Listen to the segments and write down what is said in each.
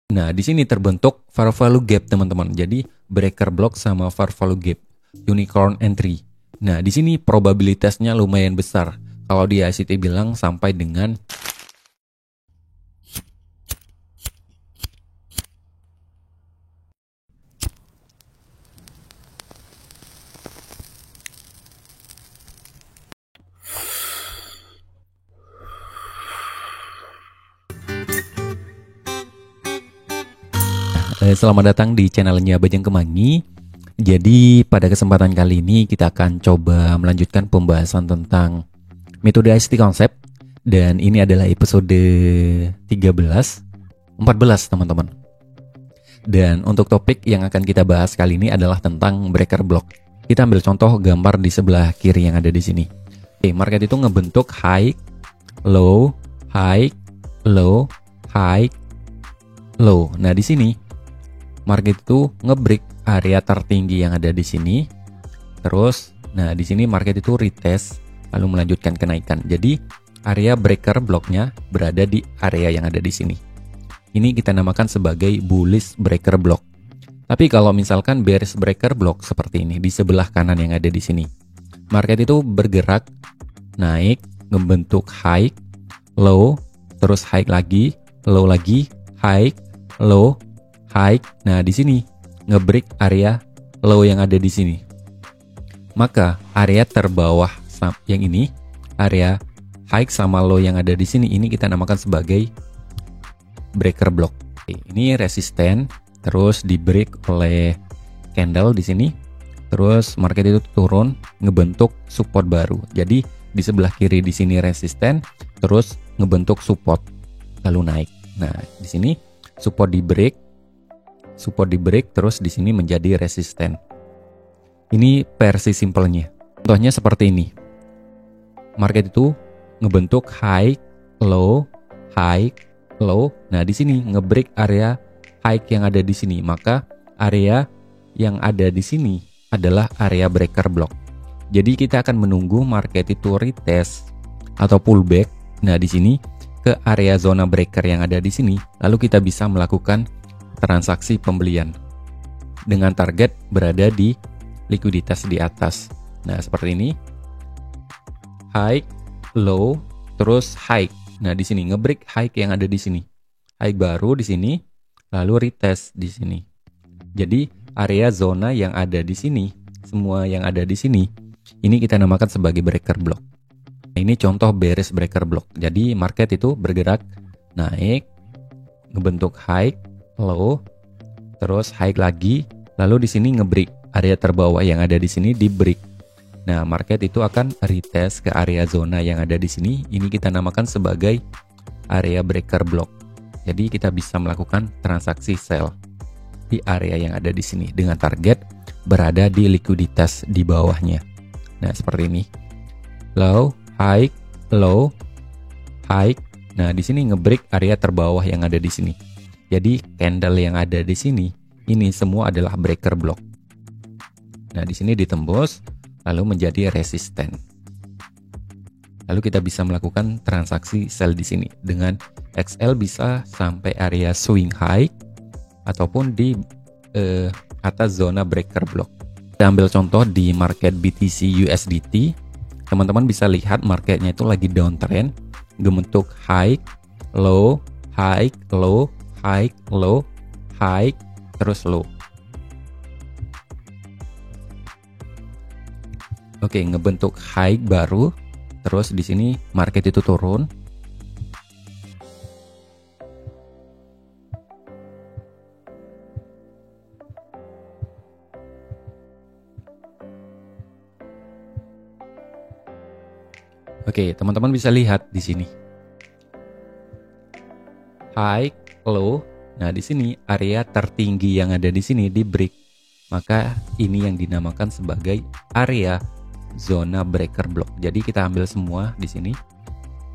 Nah, di sini terbentuk fair value gap, teman-teman. Jadi, breaker block sama fair value gap, unicorn entry. Nah, di sini probabilitasnya lumayan besar. Kalau di ICT bilang sampai dengan selamat datang di channelnya Bajang Kemangi. Jadi pada kesempatan kali ini kita akan coba melanjutkan pembahasan tentang metode ICT konsep. Dan ini adalah episode 14 teman-teman. Dan untuk topik yang akan kita bahas kali ini adalah tentang breaker block. Kita ambil contoh gambar di sebelah kiri yang ada di sini. Oke, market itu ngebentuk high, low, high, low, high, low. Nah, di sini market itu ngebreak area tertinggi yang ada di sini. Terus, nah di sini market itu retest lalu melanjutkan kenaikan. Jadi, area breaker blocknya berada di area yang ada di sini. Ini kita namakan sebagai bullish breaker block. Tapi kalau misalkan bearish breaker block seperti ini di sebelah kanan yang ada di sini. Market itu bergerak naik, ngebentuk high, low, terus high lagi, low lagi, high, low, high. Nah, di sini ngebreak area low yang ada di sini. Maka area terbawah yang ini, area high sama low yang ada di sini, ini kita namakan sebagai breaker block. Ini resisten, terus di break oleh candle di sini. Terus market itu turun, ngebentuk support baru. Jadi di sebelah kiri di sini resisten, terus ngebentuk support lalu naik. Nah, di sini support di break, terus di sini menjadi resisten. Ini versi simpelnya. Contohnya seperti ini. Market itu ngebentuk high, low, high, low. Nah, di sini ngebreak area high yang ada di sini. Maka area yang ada di sini adalah area breaker block. Jadi kita akan menunggu market itu retest atau pullback. Nah, di sini ke area zona breaker yang ada di sini, lalu kita bisa melakukan transaksi pembelian dengan target berada di likuiditas di atas. Nah, seperti ini. High, low, terus high. Nah, di sini ngebreak high yang ada di sini. High baru di sini, lalu retest di sini. Jadi, area zona yang ada di sini, semua yang ada di sini, ini kita namakan sebagai breaker block. Nah, ini contoh bearish breaker block. Jadi, market itu bergerak naik, ngebentuk high, low, terus high lagi, lalu di sini ngebreak area terbawah yang ada di sini di break. Nah, market itu akan retest ke area zona yang ada di sini. Ini kita namakan sebagai area breaker block. Jadi kita bisa melakukan transaksi sell di area yang ada di sini dengan target berada di likuiditas di bawahnya. Nah, seperti ini. Low, high, low, high. Nah, di sini ngebreak area terbawah yang ada di sini. Jadi candle yang ada di sini ini semua adalah breaker block. Nah, di sini ditembus lalu menjadi resisten. Lalu kita bisa melakukan transaksi sell di sini dengan XL bisa sampai area swing high ataupun di atas zona breaker block. Kita ambil contoh di market BTC USDT. Teman-teman bisa lihat marketnya itu lagi downtrend, ngebentuk high, low, high, low, high, low, high, terus low. Oke, ngebentuk high baru, terus di sini market itu turun. Oke, teman-teman bisa lihat di sini. High, low. Nah, di sini area tertinggi yang ada di sini di break. Maka ini yang dinamakan sebagai area zona breaker block. Jadi kita ambil semua di sini.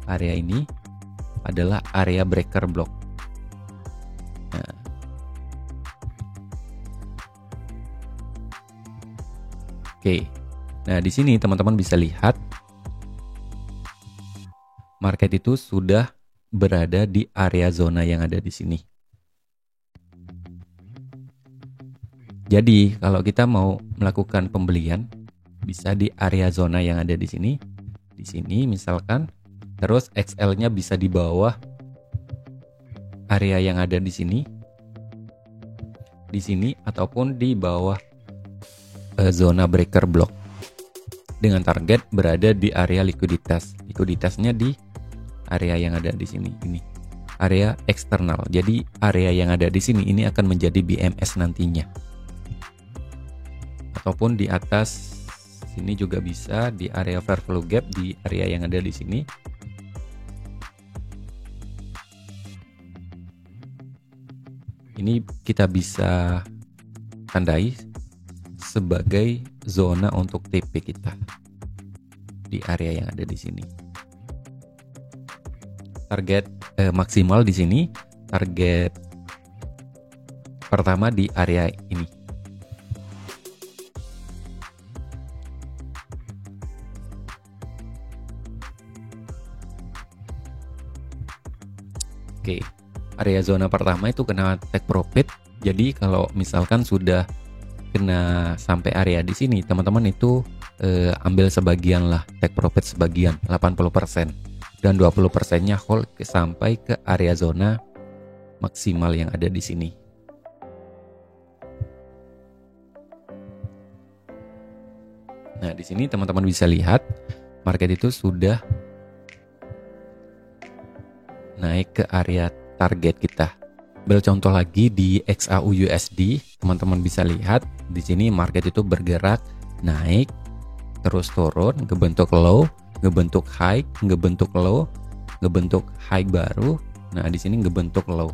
Area ini adalah area breaker block. Nah. Oke. Nah, di sini teman-teman bisa lihat market itu sudah berada di area zona yang ada di sini. Jadi kalau kita mau melakukan pembelian bisa di area zona yang ada di sini misalkan, terus XL-nya bisa di bawah area yang ada di sini ataupun di bawah zona breaker block dengan target berada di area likuiditasnya di area yang ada di sini, ini area eksternal. Jadi area yang ada di sini ini akan menjadi BMS nantinya, ataupun di atas sini juga bisa di area fair value gap di area yang ada di sini. Ini kita bisa tandai sebagai zona untuk TP kita di area yang ada di sini. Target maksimal di sini, target pertama di area ini. Oke, area zona pertama itu kena take profit. Jadi kalau misalkan sudah kena sampai area di sini, teman-teman itu ambil sebagian lah, take profit sebagian 80% dan 20%-nya hold sampai ke area zona maksimal yang ada di sini. Nah, di sini teman-teman bisa lihat market itu sudah naik ke area target kita. Bercontoh lagi di XAU USD, teman-teman bisa lihat di sini market itu bergerak naik, terus turun, ngebentuk low, ngebentuk high, ngebentuk low, ngebentuk high baru. Nah, di sini ngebentuk low.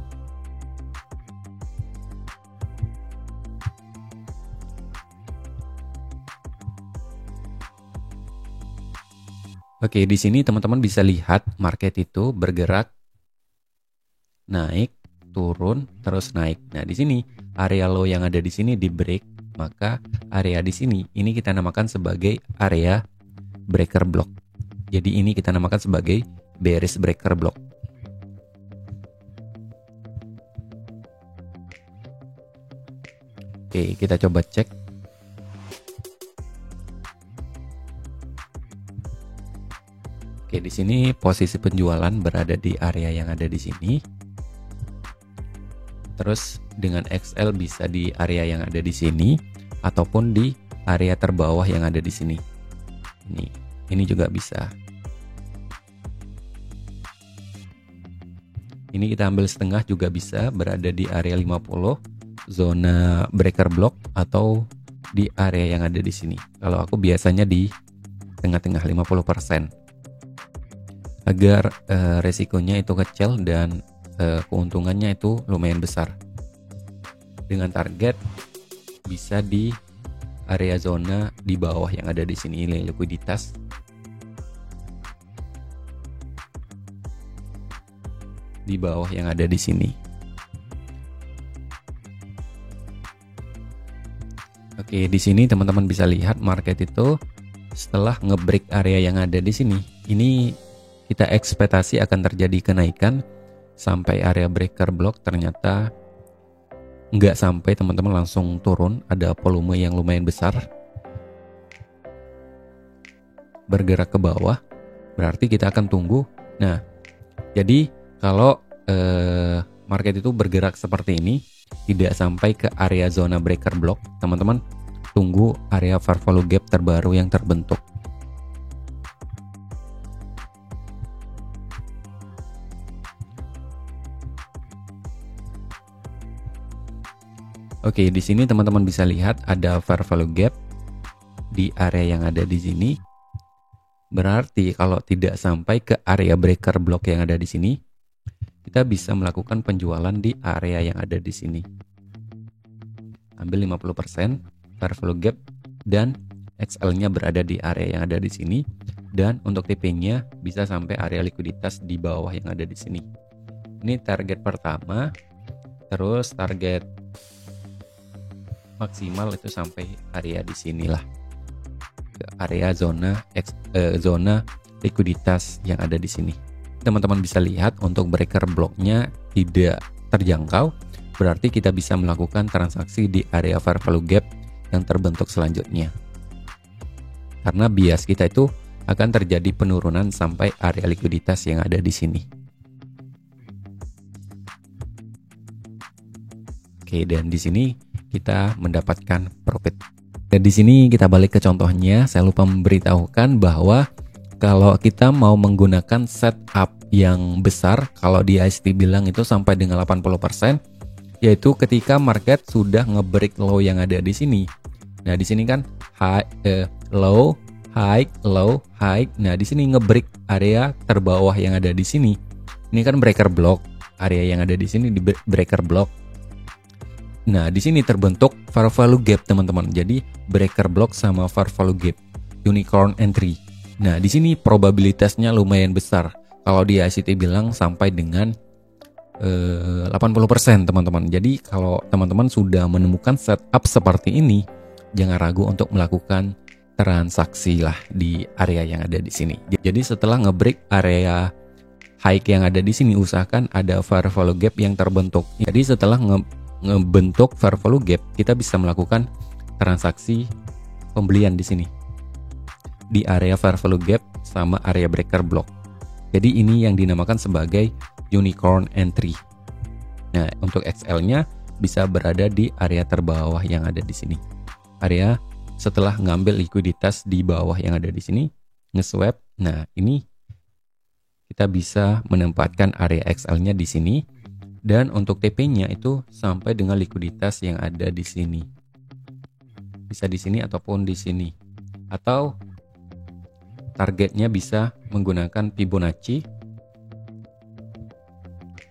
Oke, di sini teman-teman bisa lihat market itu bergerak naik, turun, terus naik. Nah, di sini area low yang ada di sini di break, maka area di sini ini kita namakan sebagai area breaker block. Jadi ini kita namakan sebagai bearish breaker block. Oke, kita coba cek. Oke, di sini posisi penjualan berada di area yang ada di sini. Terus dengan XL bisa di area yang ada di sini ataupun di area terbawah yang ada di sini. Ini juga bisa. Ini kita ambil setengah juga bisa, berada di area 50 zona breaker block atau di area yang ada di sini. Kalau aku biasanya di tengah-tengah 50%. Agar resikonya itu kecil dan keuntungannya itu lumayan besar. Dengan target bisa di area zona di bawah yang ada di sini, likuiditas. Di bawah yang ada di sini. Oke, di sini teman-teman bisa lihat market itu setelah ngebreak area yang ada di sini. Ini kita ekspektasi akan terjadi kenaikan sampai area breaker block, ternyata nggak sampai, teman-teman langsung turun, ada volume yang lumayan besar bergerak ke bawah, berarti kita akan tunggu. Nah, jadi kalau market itu bergerak seperti ini tidak sampai ke area zona breaker block, teman-teman tunggu area fair value gap terbaru yang terbentuk. Oke, di sini teman-teman bisa lihat ada fair value gap di area yang ada di sini. Berarti kalau tidak sampai ke area breaker block yang ada di sini, kita bisa melakukan penjualan di area yang ada di sini. Ambil 50% fair value gap dan XL-nya berada di area yang ada di sini, dan untuk TP-nya bisa sampai area likuiditas di bawah yang ada di sini. Ini target pertama, terus target maksimal itu sampai area di sinilah, ke area zona likuiditas yang ada di sini. Teman-teman bisa lihat untuk breaker blocknya tidak terjangkau, berarti kita bisa melakukan transaksi di area fair value gap yang terbentuk selanjutnya. Karena bias kita itu akan terjadi penurunan sampai area likuiditas yang ada di sini. Oke, dan di sini kita mendapatkan profit. Dan di sini kita balik ke contohnya, saya lupa memberitahukan bahwa kalau kita mau menggunakan setup yang besar, kalau di ICT bilang itu sampai dengan 80%, yaitu ketika market sudah nge-break low yang ada di sini. Nah, di sini kan low, high, low, high. Nah, di sini nge-break area terbawah yang ada di sini. Ini kan breaker block. Area yang ada di sini di breaker block. Nah, di sini terbentuk fair value gap, teman-teman. Jadi, breaker block sama fair value gap, unicorn entry. Nah, di sini probabilitasnya lumayan besar. Kalau di ICT bilang sampai dengan 80%, teman-teman. Jadi, kalau teman-teman sudah menemukan setup seperti ini, jangan ragu untuk melakukan transaksi lah di area yang ada di sini. Jadi, setelah ngebreak area high yang ada di sini, usahakan ada fair value gap yang terbentuk. Jadi, setelah ngebentuk fair value gap, kita bisa melakukan transaksi pembelian di sini di area fair value gap sama area breaker block. Jadi ini yang dinamakan sebagai unicorn entry. Nah, untuk XL-nya bisa berada di area terbawah yang ada di sini. Area setelah ngambil likuiditas di bawah yang ada di sini, nge-swap. Nah, ini kita bisa menempatkan area XL-nya di sini. Dan untuk TP-nya itu sampai dengan likuiditas yang ada di sini. Bisa di sini ataupun di sini. Atau targetnya bisa menggunakan Fibonacci.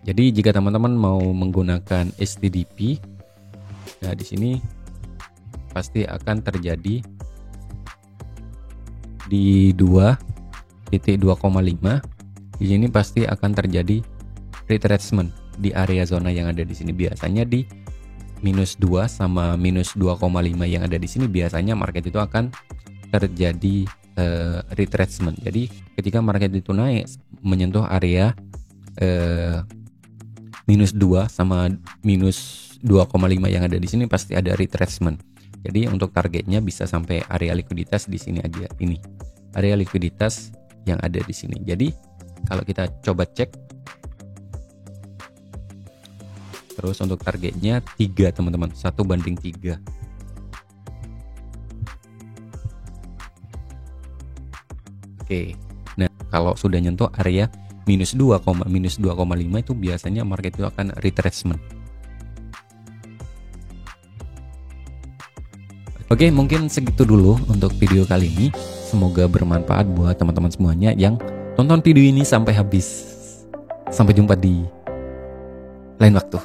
Jadi jika teman-teman mau menggunakan STDP, nah di sini pasti akan terjadi di 2.2,5. Di sini pasti akan terjadi retracement di area zona yang ada di sini. Biasanya di minus 2 sama minus 2,5 yang ada di sini, biasanya market itu akan terjadi retracement. Jadi ketika market itu naik menyentuh area minus 2 sama minus 2,5 yang ada di sini, pasti ada retracement. Jadi untuk targetnya bisa sampai area likuiditas di sini aja, ini area likuiditas yang ada di sini. Jadi kalau kita coba cek, terus untuk targetnya 3, teman-teman, 1:3. Oke, nah kalau sudah nyentuh area minus 2,5 itu biasanya market itu akan retracement. Oke, mungkin segitu dulu untuk video kali ini. Semoga bermanfaat buat teman-teman semuanya yang tonton video ini sampai habis. Sampai jumpa di lain waktu.